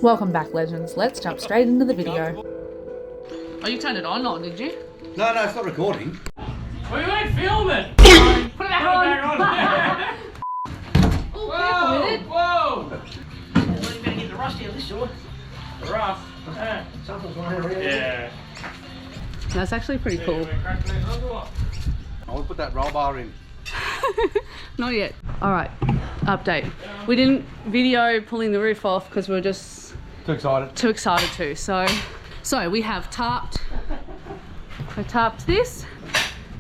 Welcome back, legends. Let's jump straight into the video. Oh, you turned it on, or did you? No, it's not recording. We weren't filming! Put it back on! Oh, careful with it. Whoa! Well, you better get the rust out of this sort. Rough. Something's going around. Yeah. That's actually pretty cool. I'll put that roll bar in. Not yet. All right, update. We didn't video pulling the roof off because we were just Too excited. too excited to. So we have tarped. I tarped this.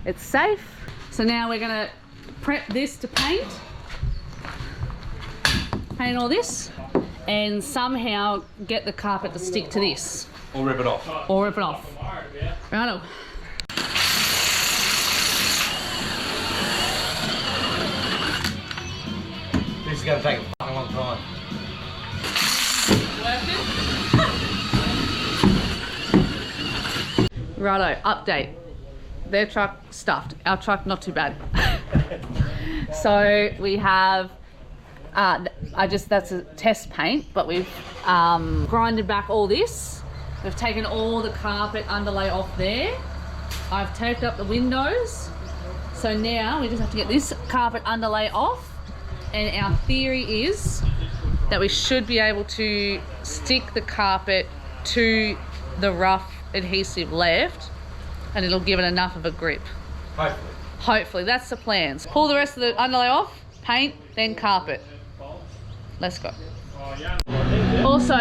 It's safe. So now we're gonna prep this to paint. Paint all this, and somehow get the carpet to stick to this. Or rip it off. Or rip it off. Righto. This is going to take a fucking long time. Righto, update. Their truck stuffed. Our truck not too bad. So we have, that's a test paint, but we've grinded back all this. We've taken all the carpet underlay off there. I've taped up the windows. So now we just have to get this carpet underlay off. And our theory is that we should be able to stick the carpet to the rough adhesive left, and it'll give it enough of a grip. Hopefully. Hopefully, that's the plans. Pull the rest of the underlay off, paint, then carpet. Let's go. Also,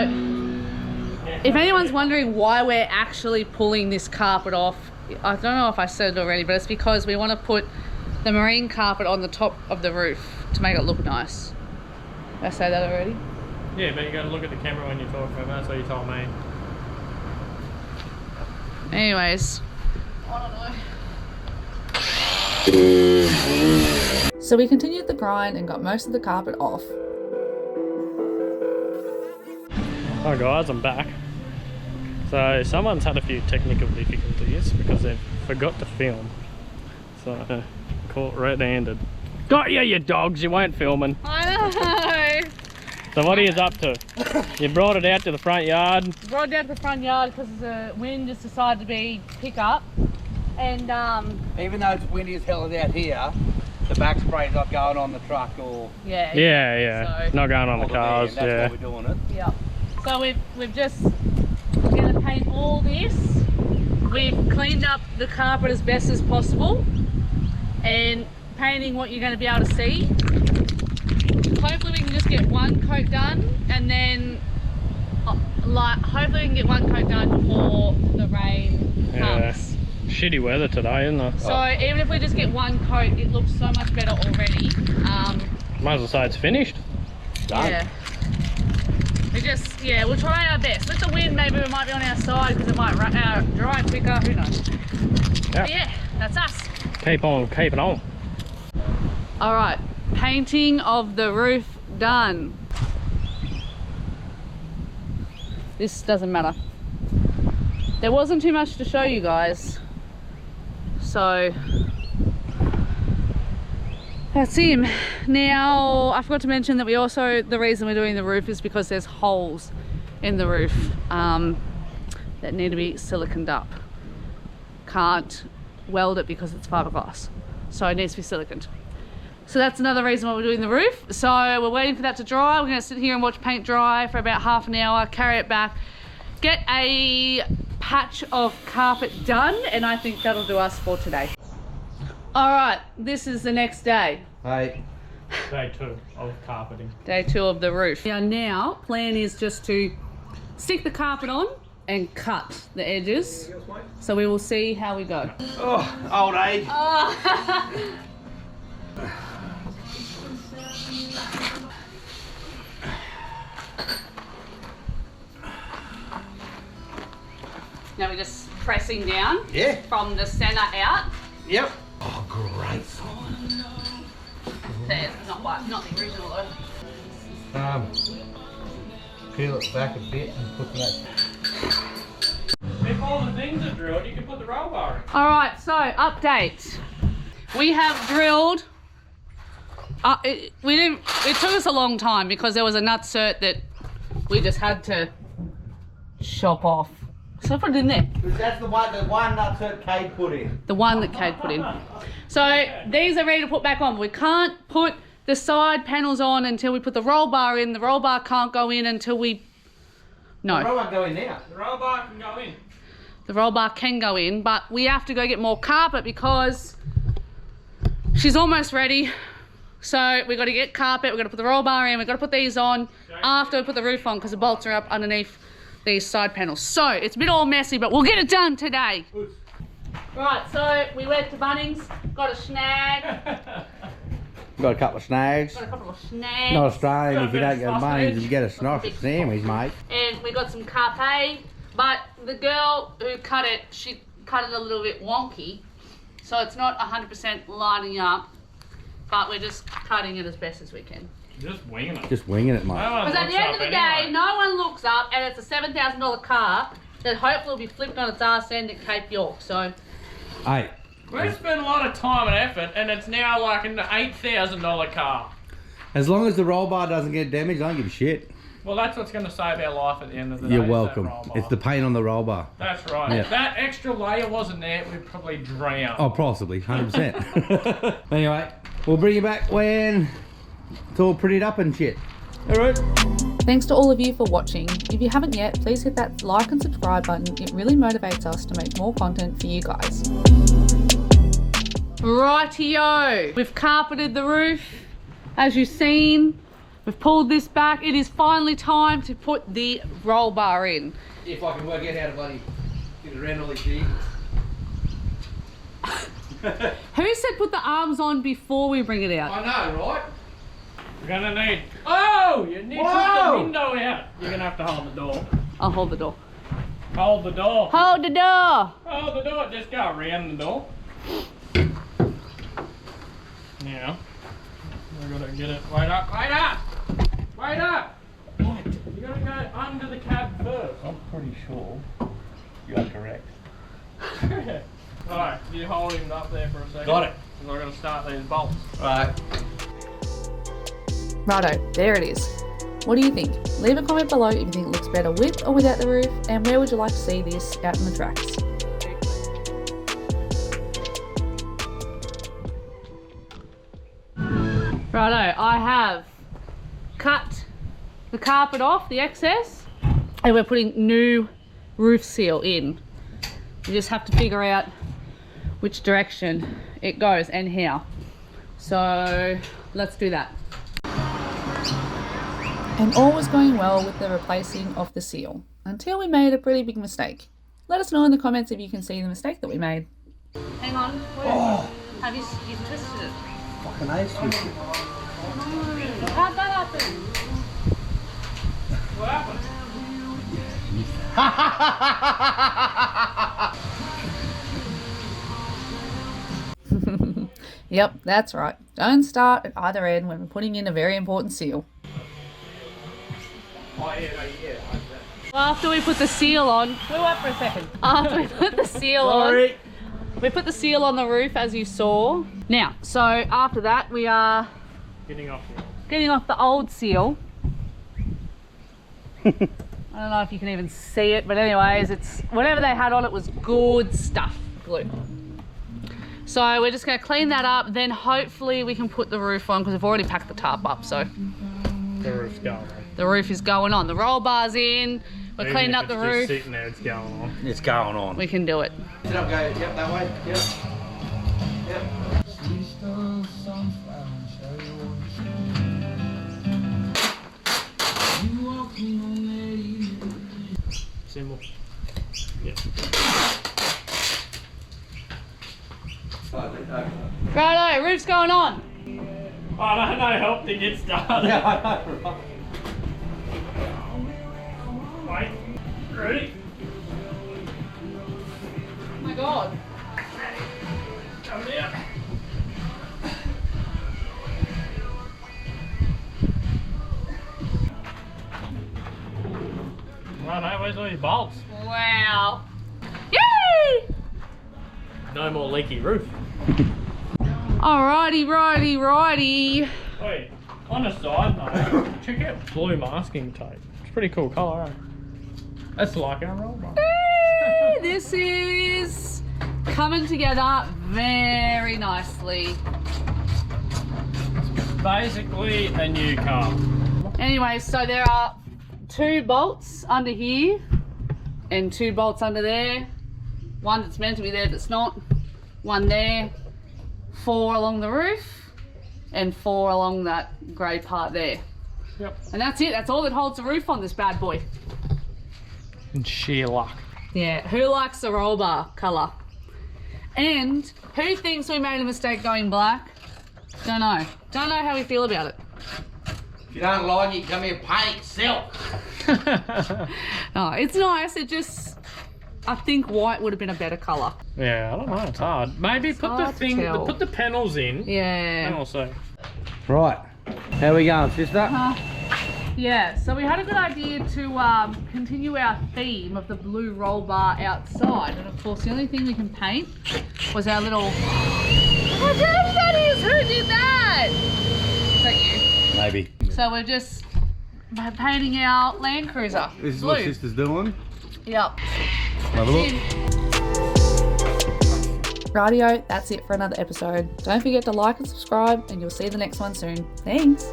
if anyone's wondering why we're actually pulling this carpet off, I don't know if I said it already, but it's because we want to put the marine carpet on the top of the roof to make it look nice. Did I say that already? Yeah, but you got to look at the camera when you're talking. That's what you told me. Anyways, I don't know. So we continued the grind and got most of the carpet off. Hi guys, I'm back. So someone's had a few technical difficulties because they've forgot to film. So caught red-handed. Got you, you dogs! You weren't filming. I know. So what are you up to? You brought it out to the front yard. Brought it down to the front yard because the wind just decided to pick up, and Even though it's windy as hell out here, the back spray's not going on the truck or... Yeah. So, not going on the cars. That's Yeah. why we're doing it. yeah. So we've just going to paint all this. We've cleaned up the carpet as best as possible, and painting what you're going to be able to see. Hopefully we can just get one coat done, and then hopefully we can get one coat done before the rain comes. Shitty weather today, isn't it? So even if we just get one coat, it looks so much better already. Might as well say it's finished. Yeah. We'll try our best. With the wind, maybe we might be on our side because it might dry quicker. Who knows? Yep. But yeah, that's us. Keep on keeping on. All right, painting of the roof done. This doesn't matter. There wasn't too much to show you guys, so that's him. Now, I forgot to mention that the reason we're doing the roof is because there's holes in the roof that need to be siliconed up. Can't weld it because it's fiberglass, so it needs to be siliconed. So that's another reason why we're doing the roof. So we're waiting for that to dry. We're gonna sit here and watch paint dry for about half an hour, carry it back, get a patch of carpet done, and I think that'll do us for today. All right, this is the next day. Hey. Day 2 of carpeting. Day 2 of the roof. Now, plan is just to stick the carpet on and cut the edges. So we will see how we go. Oh, old age. Oh. Now we're just pressing down from the center out. Yep. Oh, great. There's not the original though. Peel it back a bit and put that. If all the things are drilled, you can put the roll bar in. All right, so update. We have drilled. It took us a long time because there was a nutsert that we just had to chop off. So I put it in there. That's the one that Kade put in. The one that Kade put in. So these are ready to put back on. We can't put the side panels on until we put the roll bar in. The roll bar can't go in until we... No. The roll bar go in now. The roll bar can go in. The roll bar can go in, but we have to go get more carpet because she's almost ready. So we got to get carpet, we got to put the roll bar in, we got to put these on after we put the roof on because the bolts are up underneath these side panels. So it's a bit all messy, but we'll get it done today. Right, so we went to Bunnings, got a snag. Got a couple of snags. Got a couple of snags. Not Australian if you don't go to Bunnings, you get a sausage sandwich, mate. And we got some carpe, but the girl who cut it, she cut it a little bit wonky. So it's not 100% lining up, but we're just cutting it as best as we can. Just winging it. Just winging it, mate. Because at the end of the day, no one looks up, and it's a $7,000 car that hopefully will be flipped on its arse end at Cape York. So, Hey. We've spent a lot of time and effort, and it's now like an $8,000 car. As long as the roll bar doesn't get damaged, I don't give a shit. Well, that's what's going to save our life at the end of the day. You're welcome. It's the paint on the roll bar. That's right. Yeah. If that extra layer wasn't there, we'd probably drown. Oh, possibly, 100%. Anyway, we'll bring you back when it's all prettied up and shit. Alright. thanks to all of you for watching. If you haven't yet, please hit that like and subscribe button. It really motivates us to make more content for you guys. Rightio, we've carpeted the roof, as you've seen. We've pulled this back. It is finally time to put the roll bar in. If I can work out how to bloody get around all these things. Who said put the arms on before we bring it out? I know, right? You're gonna need... Oh! You need to put the window out. You're gonna have to hold the door. I'll hold the door. Hold the door. Hold the door! Hold the door. Just go around the door. Now, we're gonna get it. Wait up! Wait up! Wait up! What? You gotta go under the cab first. I'm pretty sure you are correct. Alright, you hold him up there for a second. Got it. And we're gonna start these bolts. Right. Righto, there it is. What do you think? Leave a comment below if you think it looks better with or without the roof, and where would you like to see this out in the tracks? Righto, I have cut the carpet off, the excess, and we're putting new roof seal in. You just have to figure out which direction it goes and how. So let's do that. And all was going well with the replacing of the seal, until we made a pretty big mistake. Let us know in the comments if you can see the mistake that we made. Hang on, have you twisted it? Fucking ace with it. How'd that happen? What happened? Yep, that's right. Don't start at either end when we're putting in a very important seal. Oh yeah. After we put the seal on, wait for a second. After we put the seal on, we put the seal on the roof as you saw. Now, so after that we are Getting off the old seal. I don't know if you can even see it, but anyways, it's whatever they had on it was good stuff, glue. So we're just going to clean that up, then hopefully we can put the roof on because we've already packed the tarp up. So the roof's going on. the roof is going on. The roll bar's in. We're Even cleaning if up the it's roof. just sitting there, it's going on. It's going on. We can do it. Sit up, go, yep, that way, yep. Yep. Symbol. Yeah. Righto, roof's going on. Oh, no help to get started. Yeah, I know, right? Wait. Ready? Oh my god. Come here. Right, where's all your bolts? Wow. Yay! No more leaky roof. Alrighty, righty. Wait, on a side note, check out blue masking tape. It's pretty cool colour, eh? That's like our roll bar. This is coming together very nicely. Basically a new car. Anyway, so there are 2 bolts under here and 2 bolts under there. One that's meant to be there that's not. One there. 4 along the roof and 4 along that grey part there. Yep. And that's it. That's all that holds the roof on this bad boy. And sheer luck. Yeah, who likes the roll bar colour? And who thinks we made a mistake going black? Don't know. Don't know how we feel about it. If you don't like it, come here, paint it yourself. Oh, it's nice. It just, I think white would have been a better colour. Yeah, I don't know. It's hard. Maybe put the hard to thing, tell. put the panels in. Yeah. And also. Right. How we going, sister? Yeah, so we had a good idea to continue our theme of the blue roll bar outside, and of course the only thing we can paint was our little... How dirty that is! Who did that? Is that you? Maybe. So we're just painting our Landcruiser. This is blue. what sister's doing. Yep. Have a look. Radio, that's it for another episode. Don't forget to like and subscribe, and you'll see the next one soon. Thanks.